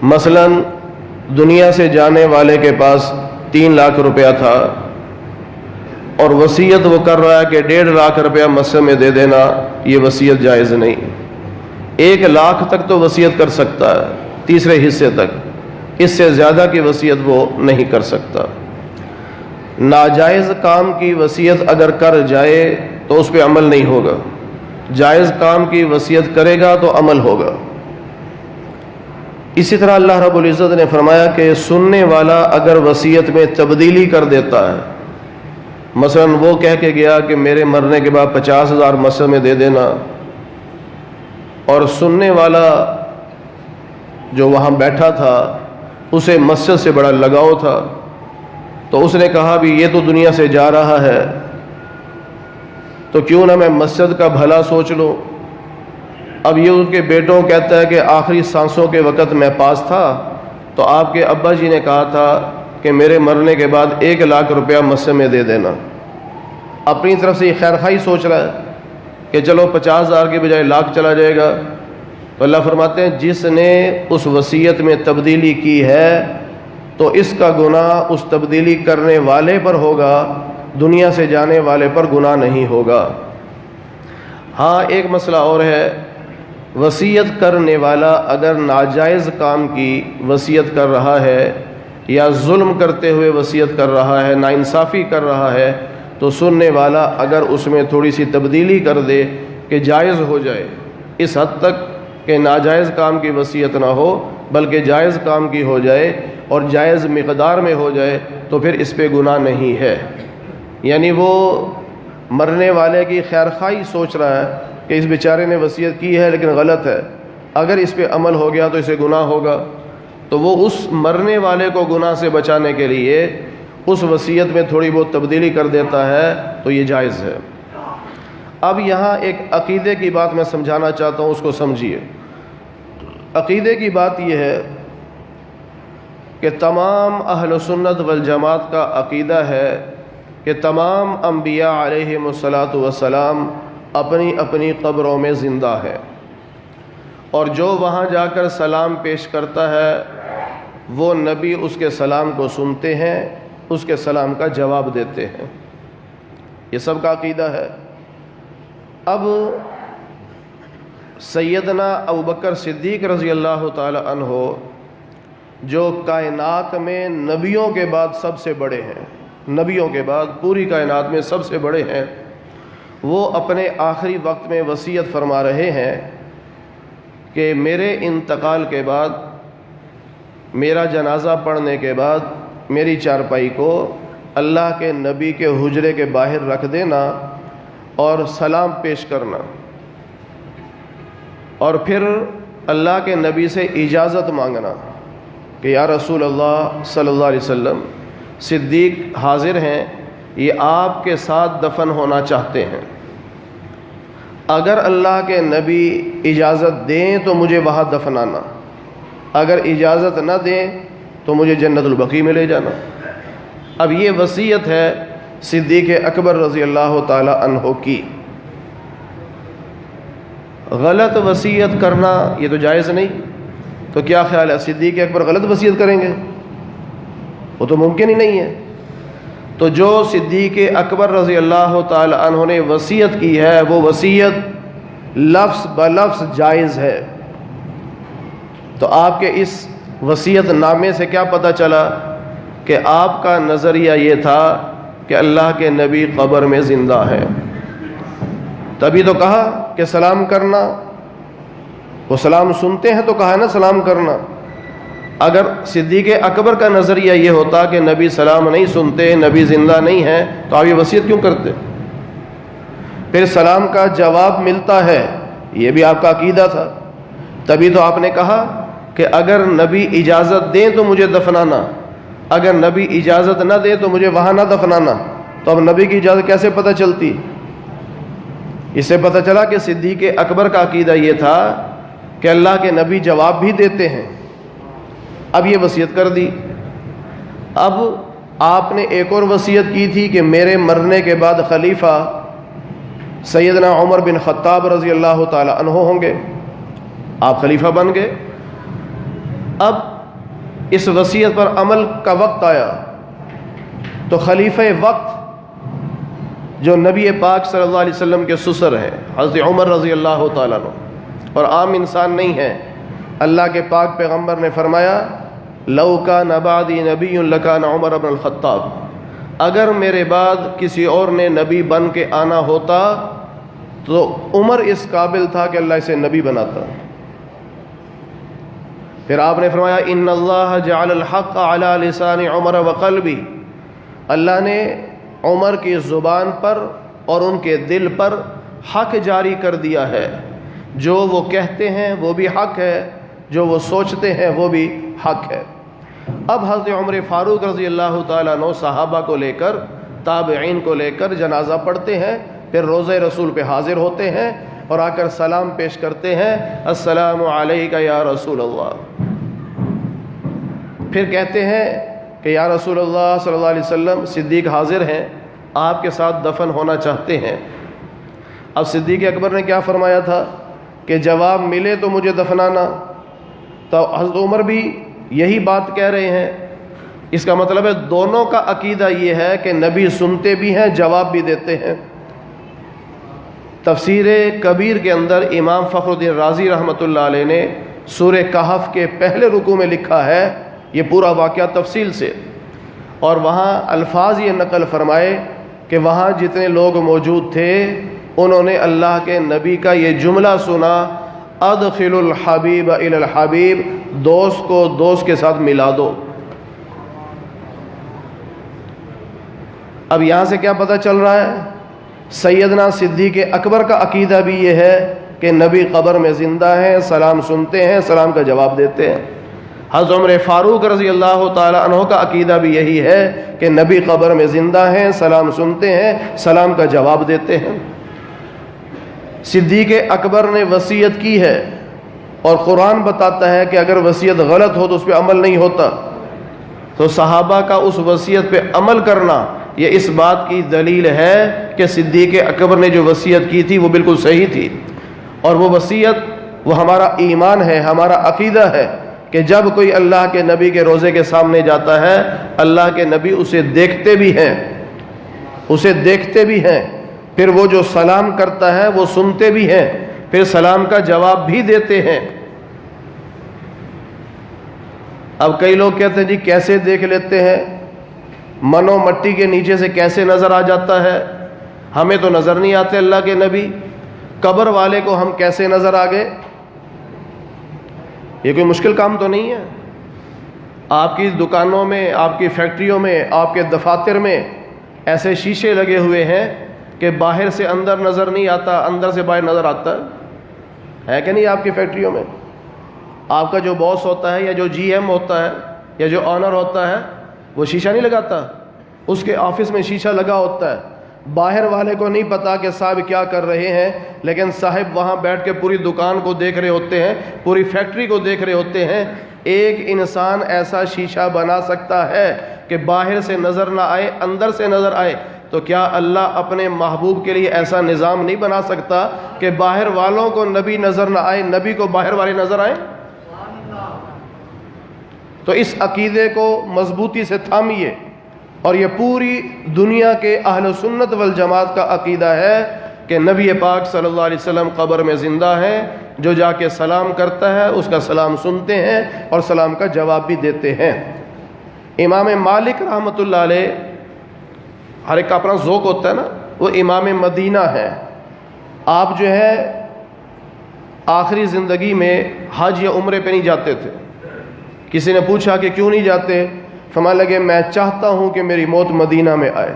مثلاً دنیا سے جانے والے کے پاس 3 لاکھ روپیہ تھا اور وصیت وہ کر رہا ہے کہ 1.5 لاکھ روپیہ مسجد میں دے دینا، یہ وصیت جائز نہیں۔ 1 لاکھ تک تو وصیت کر سکتا ہے، تیسرے حصے تک، اس سے زیادہ کی وصیت وہ نہیں کر سکتا۔ ناجائز کام کی وصیت اگر کر جائے تو اس پہ عمل نہیں ہوگا، جائز کام کی وصیت کرے گا تو عمل ہوگا۔ اسی طرح اللہ رب العزت نے فرمایا کہ سننے والا اگر وصیت میں تبدیلی کر دیتا ہے، مثلا وہ کہہ کے گیا کہ میرے مرنے کے بعد 50,000 مسجد میں دے دینا، اور سننے والا جو وہاں بیٹھا تھا اسے مسجد سے بڑا لگاؤ تھا، تو اس نے کہا بھی یہ تو دنیا سے جا رہا ہے تو کیوں نہ میں مسجد کا بھلا سوچ لوں۔ اب یہ ان کے بیٹوں کہتا ہے کہ آخری سانسوں کے وقت میں پاس تھا تو آپ کے ابا جی نے کہا تھا کہ میرے مرنے کے بعد 1 لاکھ روپیہ مسجد میں دے دینا۔ اپنی طرف سے یہ خیر خواہی سوچ رہا ہے کہ چلو 50,000 کے بجائے لاکھ چلا جائے گا، تو اللہ فرماتے ہیں جس نے اس وصیت میں تبدیلی کی ہے تو اس کا گناہ اس تبدیلی کرنے والے پر ہوگا، دنیا سے جانے والے پر گناہ نہیں ہوگا۔ ہاں ایک مسئلہ اور ہے، وصیت کرنے والا اگر ناجائز کام کی وصیت کر رہا ہے یا ظلم کرتے ہوئے وصیت کر رہا ہے، ناانصافی کر رہا ہے، تو سننے والا اگر اس میں تھوڑی سی تبدیلی کر دے کہ جائز ہو جائے، اس حد تک کہ ناجائز کام کی وصیت نہ ہو بلکہ جائز کام کی ہو جائے اور جائز مقدار میں ہو جائے، تو پھر اس پہ گناہ نہیں ہے۔ یعنی وہ مرنے والے کی خیر خواہی سوچ رہا ہے کہ اس بیچارے نے وصیت کی ہے لیکن غلط ہے، اگر اس پہ عمل ہو گیا تو اسے گناہ ہوگا، تو وہ اس مرنے والے کو گناہ سے بچانے کے لیے اس وصیت میں تھوڑی بہت تبدیلی کر دیتا ہے، تو یہ جائز ہے۔ اب یہاں ایک عقیدے کی بات میں سمجھانا چاہتا ہوں، اس کو سمجھیے۔ عقیدے کی بات یہ ہے کہ تمام اہل سنت والجماعت کا عقیدہ ہے کہ تمام انبیاء علیہم الصلاۃ والسلام اپنی اپنی قبروں میں زندہ ہے، اور جو وہاں جا کر سلام پیش کرتا ہے وہ نبی اس کے سلام کو سنتے ہیں، اس کے سلام کا جواب دیتے ہیں، یہ سب کا عقیدہ ہے۔ اب سیدنا ابوبکر صدیق رضی اللہ تعالی عنہ جو کائنات میں نبیوں کے بعد سب سے بڑے ہیں، نبیوں کے بعد پوری کائنات میں سب سے بڑے ہیں، وہ اپنے آخری وقت میں وصیت فرما رہے ہیں کہ میرے انتقال کے بعد، میرا جنازہ پڑھنے کے بعد میری چارپائی کو اللہ کے نبی کے حجرے کے باہر رکھ دینا اور سلام پیش کرنا، اور پھر اللہ کے نبی سے اجازت مانگنا کہ یا رسول اللہ صلی اللہ علیہ وسلم، صدیق حاضر ہیں، یہ آپ کے ساتھ دفن ہونا چاہتے ہیں، اگر اللہ کے نبی اجازت دیں تو مجھے وہاں دفنانا، اگر اجازت نہ دیں تو مجھے جنت البقیع میں لے جانا۔ اب یہ وصیت ہے صدیق اکبر رضی اللہ تعالی عنہ کی۔ غلط وصیت کرنا یہ تو جائز نہیں، تو کیا خیال ہے صدیق اکبر غلط وصیت کریں گے؟ وہ تو ممکن ہی نہیں ہے۔ تو جو صدیق اکبر رضی اللہ تعالی عنہ نے وصیت کی ہے وہ وصیت لفظ بلفظ جائز ہے۔ تو آپ کے اس وصیت نامے سے کیا پتہ چلا کہ آپ کا نظریہ یہ تھا کہ اللہ کے نبی قبر میں زندہ ہے، تبھی تو کہا کہ سلام کرنا، وہ سلام سنتے ہیں تو کہا نا سلام کرنا۔ اگر صدیق اکبر کا نظریہ یہ ہوتا کہ نبی سلام نہیں سنتے، نبی زندہ نہیں ہے، تو آپ یہ وصیت کیوں کرتے؟ پھر سلام کا جواب ملتا ہے، یہ بھی آپ کا عقیدہ تھا، تبھی تو آپ نے کہا کہ اگر نبی اجازت دیں تو مجھے دفنانا، اگر نبی اجازت نہ دے تو مجھے وہاں نہ دفنانا۔ تو اب نبی کی اجازت کیسے پتہ چلتی؟ اس سے پتہ چلا کہ صدیق اکبر کا عقیدہ یہ تھا کہ اللہ کے نبی جواب بھی دیتے ہیں۔ اب یہ وصیت کر دی۔ اب آپ نے ایک اور وصیت کی تھی کہ میرے مرنے کے بعد خلیفہ سیدنا عمر بن خطاب رضی اللہ تعالی عنہ ہوں گے، آپ خلیفہ بن گئے۔ اب اس وصیت پر عمل کا وقت آیا تو خلیفہ وقت جو نبی پاک صلی اللہ علیہ وسلم کے سسر ہیں حضرت عمر رضی اللہ تعالیٰ عنہ، اور عام انسان نہیں ہے، اللہ کے پاک پیغمبر نے فرمایا لو کان بعدی نبی لکان عمر بن الخطاب، اگر میرے بعد کسی اور نے نبی بن کے آنا ہوتا تو عمر اس قابل تھا کہ اللہ اسے نبی بناتا۔ پھر آپ نے فرمایا ان اللہ جعل الحق علی لسان عمر وقلبی، اللہ نے عمر کی زبان پر اور ان کے دل پر حق جاری کر دیا ہے، جو وہ کہتے ہیں وہ بھی حق ہے، جو وہ سوچتے ہیں وہ بھی حق ہے۔ اب حضرت عمر فاروق رضی اللہ تعالیٰ عنہ صحابہ کو لے کر، تابعین کو لے کر جنازہ پڑھتے ہیں، پھر روضہ رسول پہ حاضر ہوتے ہیں اور آ کر سلام پیش کرتے ہیں السلام علیک یا رسول اللہ۔ پھر کہتے ہیں کہ یا رسول اللہ صلی اللہ علیہ وسلم صدیق حاضر ہیں، آپ کے ساتھ دفن ہونا چاہتے ہیں۔ اب صدیق اکبر نے کیا فرمایا تھا کہ جواب ملے تو مجھے دفنانا، تو حضرت عمر بھی یہی بات کہہ رہے ہیں۔ اس کا مطلب ہے دونوں کا عقیدہ یہ ہے کہ نبی سنتے بھی ہیں، جواب بھی دیتے ہیں۔ تفسیر کبیر کے اندر امام فخر الدین رازی رحمۃ اللہ علیہ نے سورہ کہف کے پہلے رکوع میں لکھا ہے یہ پورا واقعہ تفصیل سے، اور وہاں الفاظ یہ نقل فرمائے کہ وہاں جتنے لوگ موجود تھے انہوں نے اللہ کے نبی کا یہ جملہ سنا ادخل الحبیب الی الحبیب، دوست کو دوست کے ساتھ ملا دو۔ اب یہاں سے کیا پتہ چل رہا ہے؟ سیدنا صدیق اکبر کا عقیدہ بھی یہ ہے کہ نبی قبر میں زندہ ہیں، سلام سنتے ہیں، سلام کا جواب دیتے ہیں۔ حضرت عمر فاروق رضی اللہ تعالی عنہ کا عقیدہ بھی یہی ہے کہ نبی قبر میں زندہ ہیں، سلام سنتے ہیں، سلام کا جواب دیتے ہیں۔ صدیق اکبر نے وصیت کی ہے اور قرآن بتاتا ہے کہ اگر وصیت غلط ہو تو اس پہ عمل نہیں ہوتا، تو صحابہ کا اس وصیت پہ عمل کرنا یہ اس بات کی دلیل ہے کہ صدیق اکبر نے جو وصیت کی تھی وہ بالکل صحیح تھی، اور وہ وصیت وہ ہمارا ایمان ہے، ہمارا عقیدہ ہے کہ جب کوئی اللہ کے نبی کے روضے کے سامنے جاتا ہے اللہ کے نبی اسے دیکھتے بھی ہیں، اسے دیکھتے بھی ہیں، پھر وہ جو سلام کرتا ہے وہ سنتے بھی ہیں، پھر سلام کا جواب بھی دیتے ہیں۔ اب کئی لوگ کہتے ہیں جی کیسے دیکھ لیتے ہیں، منو مٹی کے نیچے سے کیسے نظر آ جاتا ہے؟ ہمیں تو نظر نہیں آتے اللہ کے نبی، قبر والے کو ہم کیسے نظر آ گئے؟ یہ کوئی مشکل کام تو نہیں ہے۔ آپ کی دکانوں میں، آپ کی فیکٹریوں میں، آپ کے دفاتر میں ایسے شیشے لگے ہوئے ہیں کہ باہر سے اندر نظر نہیں آتا، اندر سے باہر نظر آتا ہے کہ نہیں؟ آپ کی فیکٹریوں میں آپ کا جو باس ہوتا ہے یا جو جی ایم ہوتا ہے یا جو آنر ہوتا ہے وہ شیشہ نہیں لگاتا، اس کے آفس میں شیشہ لگا ہوتا ہے، باہر والے کو نہیں پتا کہ صاحب کیا کر رہے ہیں، لیکن صاحب وہاں بیٹھ کے پوری دکان کو دیکھ رہے ہوتے ہیں، پوری فیکٹری کو دیکھ رہے ہوتے ہیں۔ ایک انسان ایسا شیشہ بنا سکتا ہے کہ باہر سے نظر نہ آئے، اندر سے نظر آئے، تو کیا اللہ اپنے محبوب کے لیے ایسا نظام نہیں بنا سکتا کہ باہر والوں کو نبی نظر نہ آئے، نبی کو باہر والے نظر آئیں؟ تو اس عقیدے کو مضبوطی سے تھامیے، اور یہ پوری دنیا کے اہل سنت والجماعت کا عقیدہ ہے کہ نبی پاک صلی اللہ علیہ وسلم قبر میں زندہ ہیں، جو جا کے سلام کرتا ہے اس کا سلام سنتے ہیں اور سلام کا جواب بھی دیتے ہیں۔ امام مالک رحمۃ اللہ علیہ، ہر ایک کا اپنا ذوق ہوتا ہے نا، وہ امام مدینہ ہے۔ آپ جو ہے آخری زندگی میں حج یا عمرے پہ نہیں جاتے تھے۔ کسی نے پوچھا کہ کیوں نہیں جاتے؟ فرمانے لگے میں چاہتا ہوں کہ میری موت مدینہ میں آئے،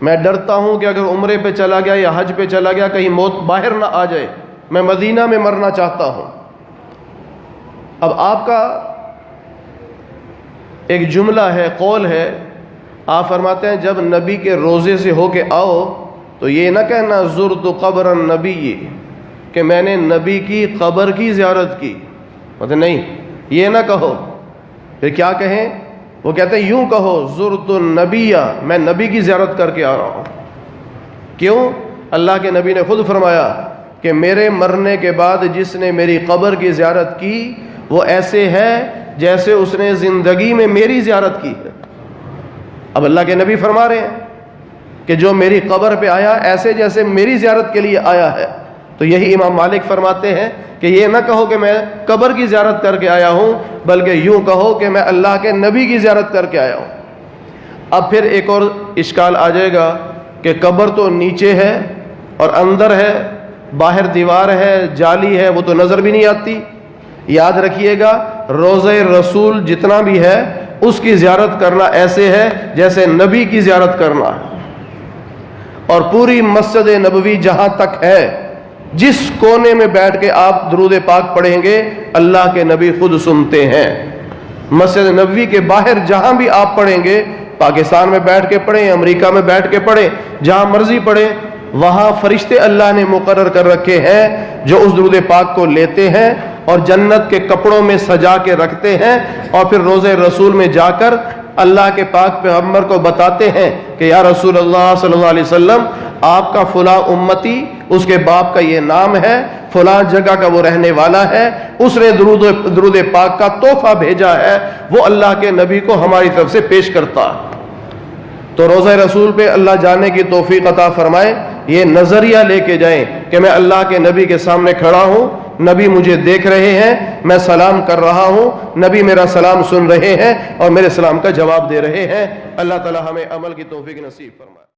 میں ڈرتا ہوں کہ اگر عمرے پہ چلا گیا یا حج پہ چلا گیا کہیں موت باہر نہ آ جائے، میں مدینہ میں مرنا چاہتا ہوں۔ اب آپ کا ایک جملہ ہے، قول ہے، آپ فرماتے ہیں جب نبی کے روزے سے ہو کے آؤ تو یہ نہ کہنا زرت قبر النبی، کہ میں نے نبی کی قبر کی زیارت کی، مطلب نہیں، یہ نہ کہو۔ پھر کیا کہیں؟ وہ کہتے ہیں یوں کہو زرت النبی، میں نبی کی زیارت کر کے آ رہا ہوں۔ کیوں؟ اللہ کے نبی نے خود فرمایا کہ میرے مرنے کے بعد جس نے میری قبر کی زیارت کی وہ ایسے ہے جیسے اس نے زندگی میں میری زیارت کی ہے۔ اب اللہ کے نبی فرما رہے ہیں کہ جو میری قبر پہ آیا ایسے جیسے میری زیارت کے لیے آیا ہے۔ تو یہی امام مالک فرماتے ہیں کہ یہ نہ کہو کہ میں قبر کی زیارت کر کے آیا ہوں، بلکہ یوں کہو کہ میں اللہ کے نبی کی زیارت کر کے آیا ہوں۔ اب پھر ایک اور اشکال آ جائے گا کہ قبر تو نیچے ہے اور اندر ہے، باہر دیوار ہے، جالی ہے، وہ تو نظر بھی نہیں آتی۔ یاد رکھیے گا، روضہ رسول جتنا بھی ہے اس کی زیارت کرنا ایسے ہے جیسے نبی کی زیارت کرنا، اور پوری مسجد نبوی جہاں تک ہے، جس کونے میں بیٹھ کے آپ درود پاک پڑھیں گے اللہ کے نبی خود سنتے ہیں۔ مسجد نبوی کے باہر جہاں بھی آپ پڑھیں گے، پاکستان میں بیٹھ کے پڑھیں، امریکہ میں بیٹھ کے پڑھیں، جہاں مرضی پڑھیں، وہاں فرشتے اللہ نے مقرر کر رکھے ہیں جو اس درود پاک کو لیتے ہیں اور جنت کے کپڑوں میں سجا کے رکھتے ہیں، اور پھر روضہ رسول میں جا کر اللہ کے پاک پیغمبر کو بتاتے ہیں کہ یا رسول اللہ صلی اللہ علیہ وسلم، آپ کا فلاں امتی، اس کے باپ کا یہ نام ہے، فلاں جگہ کا وہ رہنے والا ہے، اس نے درود پاک کا تحفہ بھیجا ہے، وہ اللہ کے نبی کو ہماری طرف سے پیش کرتا۔ تو روضہ رسول پہ اللہ جانے کی توفیق عطا فرمائے۔ یہ نظریہ لے کے جائیں کہ میں اللہ کے نبی کے سامنے کھڑا ہوں، نبی مجھے دیکھ رہے ہیں، میں سلام کر رہا ہوں، نبی میرا سلام سن رہے ہیں اور میرے سلام کا جواب دے رہے ہیں۔ اللہ تعالی ہمیں عمل کی توفیق نصیب فرمائے۔